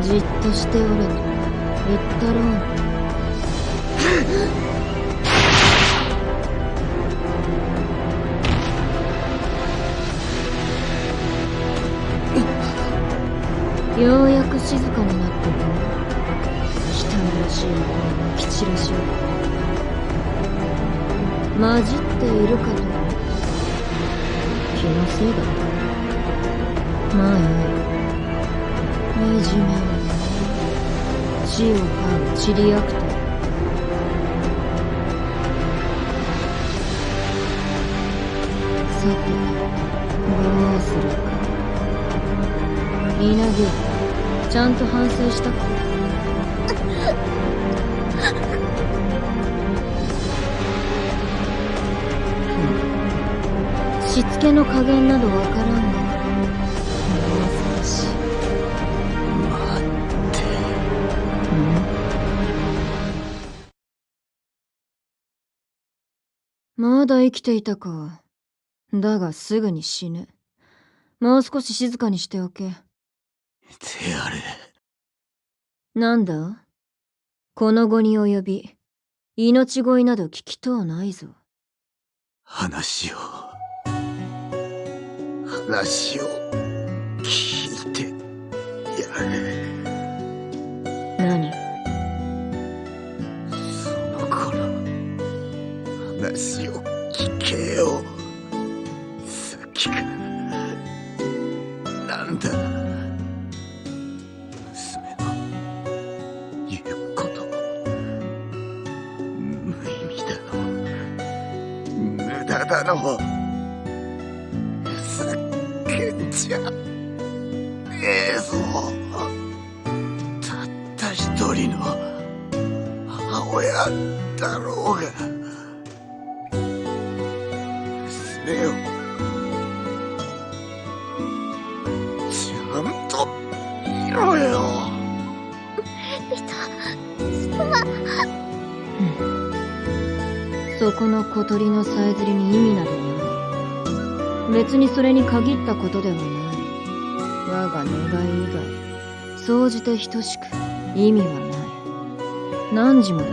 じっとしておれと言ったろうに。ようやく静かになってくる。汚らしいものまき散らしを混じっているかと。気のせいだ。まあよい。いじめを血を這うチリアクター。さてどうするか。稲毛、ちゃんと反省したか。しつけの加減などわからんが、もう少し待って。まだ生きていたか。だがすぐに死ぬ。もう少し静かにしておけ。であれ。なんだ、この後に及び命乞いなど聞きとうないぞ。話を聞いてやれ。何？その子の話を聞けよ。さっきからなんだ。娘の言うこと無意味だの、無駄だの。ふざけんじゃねえぞ。たった一人の母親だろうが。娘をちゃんと見ろよ。そこの小鳥のさえずりに意味などない。別にそれに限ったことではない。我が願い以外総じて等しく意味はない。何時もだ。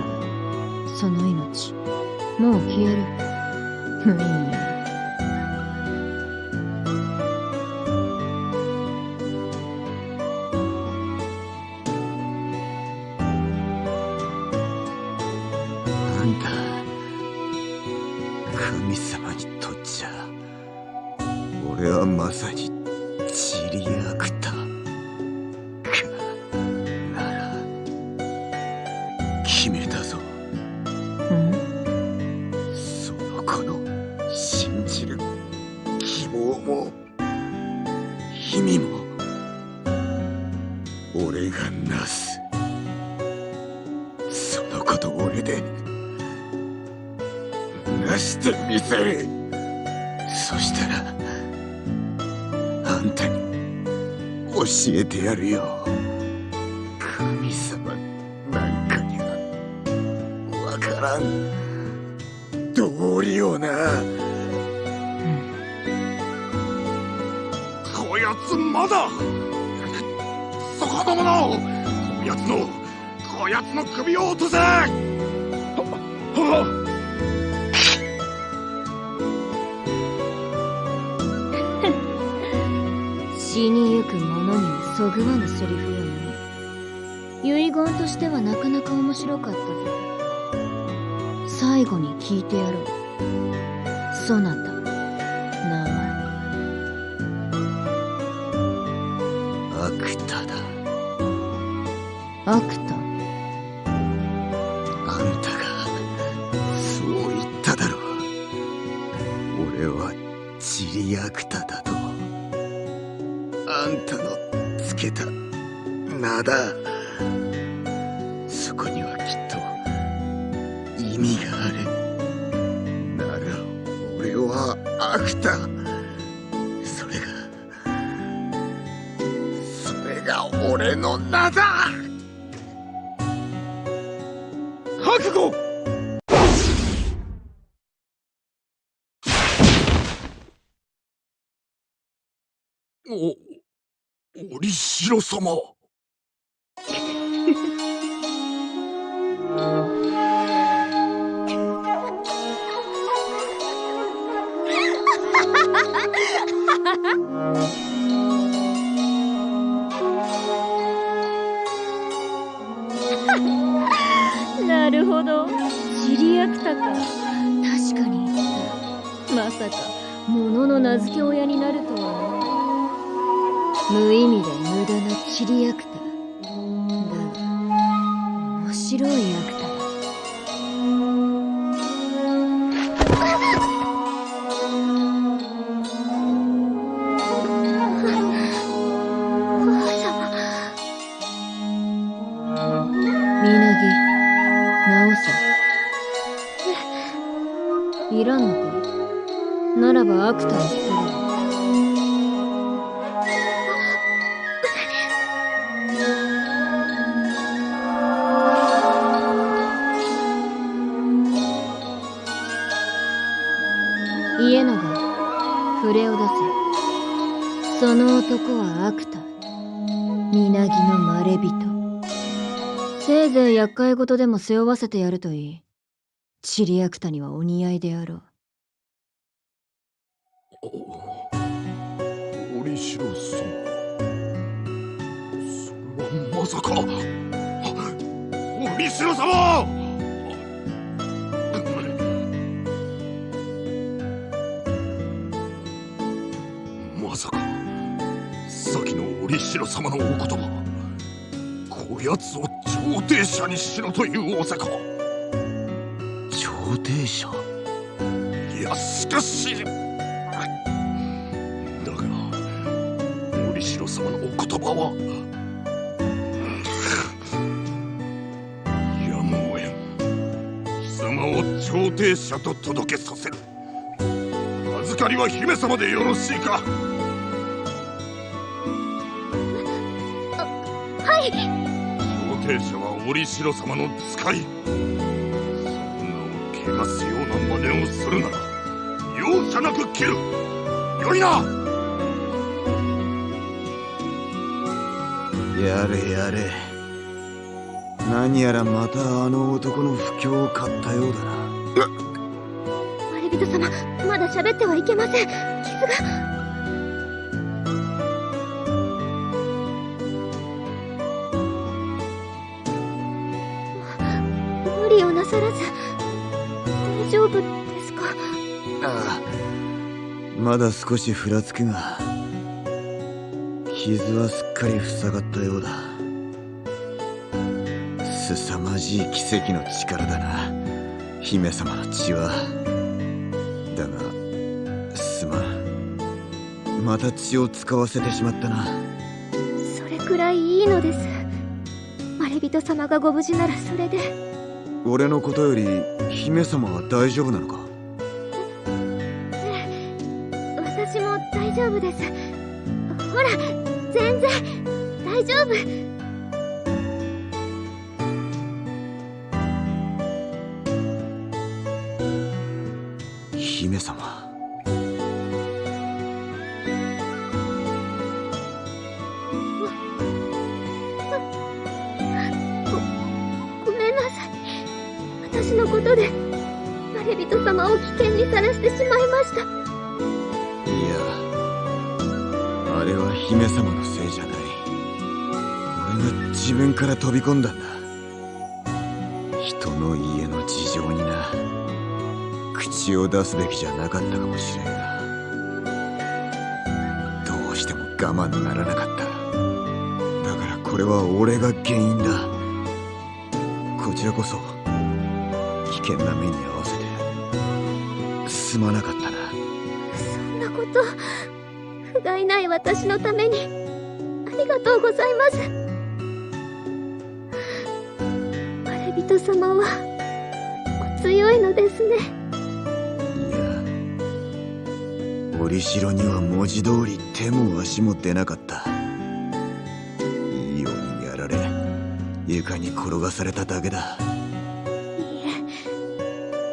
その命もう消える。無意味よ。あんた神様にとっちゃ俺はまさにチリアクタか。なら決めたぞ。その子の信じる希望も意味も俺がなす。その子と俺でなしてみせる。そしたらあんたに教えてやるよ。神様なんかにはわからん道理をな。こやつまだ。そこの者、こやつの首を落とせ。死にゆく者にはそぐわぬセリフよね。遺言としてはなかなか面白かったぜ。最後に聞いてやろう。そなた名は？アクタだ。アクタ？あんたがそう言っただろう。俺はチリアクタだと。あんたのつけた名だ。そこにはきっと意味がある。なら俺はアクタ。それが俺の名だ。覚悟。折城様。なるほど、チリアクタか。確かに言った。まさか物の名付け親になるとはな。無意味で無駄なチリアクタ。だが面白いアクタだ。いらんのか。ならばアクタを捨てる。家長、筆を出せ。その男はアクタ、みなぎのまれびと。せいぜい厄介事でも背負わせてやるといい。チリアクタにはお似合いであろう。折城様、それはまさか。折城様！まさか先の折城様のお言葉、こやつを調停者にしろという仰せか。調停者？いや、しかしだが折城様のお言葉はやむをえん。貴様を調停者と届けさせる。預かりは姫様でよろしいか。はい。調停者は折城様の使い。汚すような真似をするなら容赦なく切る。よいな。やれやれ。何やらまたあの男の不興を買ったようだな。まれびと様、まだ喋ってはいけません。傷が。無理をなさらず大丈夫ですか？ああ、まだ少しふらつくが傷はすっかり塞がったようだ。凄まじい奇跡の力だな、姫様の血は。だがすまん、また血を使わせてしまったな。それくらいいいのです。まれびと様がご無事ならそれで。俺のことより姫様は大丈夫なのか？私も大丈夫です。ほら、全然大丈夫。姫様。ごめんなさい。私のことでまれびと様を危険にさらしてしまいました。いや、あれは姫様のせいじゃない。俺が自分から飛び込んだんだ。人の家の事情にな。口を出すべきじゃなかったかもしれんが、どうしても我慢ならなかった。だからこれは俺が原因だ。こちらこそ危険な目に遭わせてすまなかったな。そんなこと、不甲斐ない私のためにありがとうございます。まれびと様はお強いのですね。いや、折城には文字通り手も足も出なかった。いいようにやられ床に転がされただけだ。いいえ、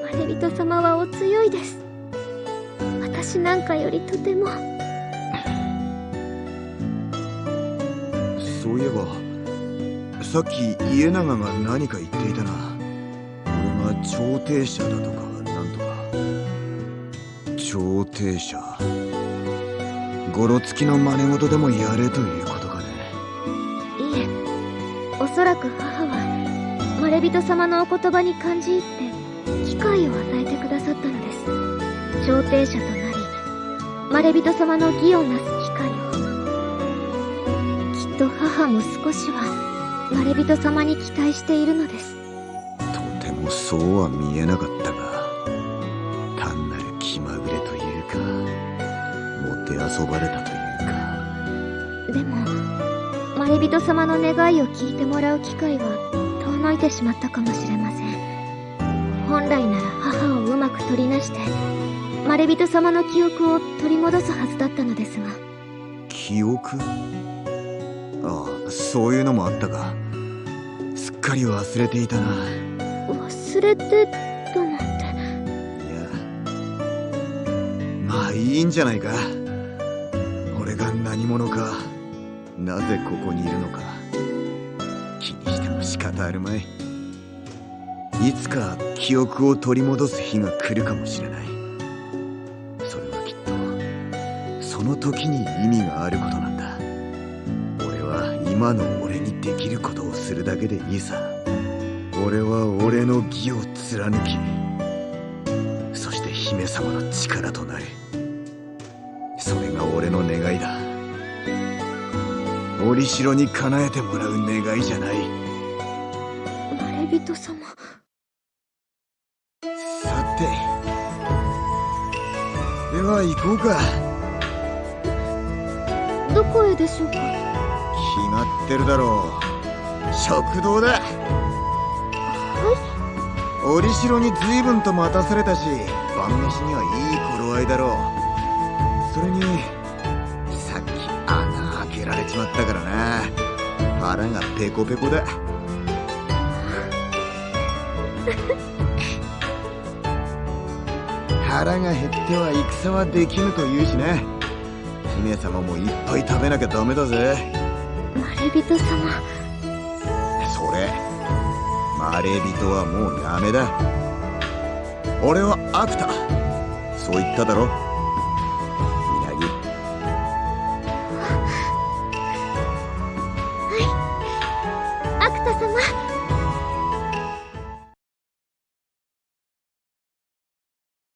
まれびと様はお強いです。私なんかよりとても。そういえばさっき家長が何か言っていたな。俺が調停者だとかなんとか。調停者。ゴロつきの真似事でもやれということかね。いえ、おそらく母はまれびと様のお言葉に感じ入って機会を与えてくださったのです。調停者となりまれびと様の義をなす機会を。きっと母も少しはまれびと様に期待しているのです。とてもそうは見えなかったが、単なる気まぐれというか、もてあそばれたというか。でもまれびと様の願いを聞いてもらう機会は遠のいてしまったかもしれません。本来なら母をうまく取りなしてまれびと様の記憶を取り戻すはずだったのですが。記憶？ああ、そういうのもあったか。すっかり忘れていたな。忘れてたなんて。いや、まあいいんじゃないか。俺が何者か、なぜここにいるのか、気にしても仕方あるまい。いつか記憶を取り戻す日が来るかもしれない。それはきっとその時に意味があることなんだ。俺は今の俺にできることをするだけでいいさ。俺は俺の義を貫き、そして姫様の力となる。それが俺の願いだ。折り代に叶えてもらう願いじゃない。まれびと様。さて、では行こうか。どこへでしょうか。決まってるだろう。食堂だ。折り代に随分と待たされたし、晩飯にはいい頃合いだろう。それにさっき穴開けられちまったからな。腹がペコペコだ。腹が減っては戦はできぬと言うしな。姫様もいっぱい食べなきゃダメだぜ。まれびと様。それ、まれびとはもうダメだ。俺はアクタ。そう言っただろ、みなぎ。アクタ様。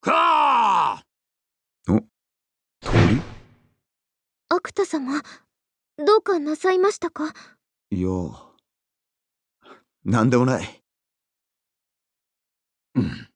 かお、鳥？アクタ様、どうかなさいましたか。いや、なんでもない。うん。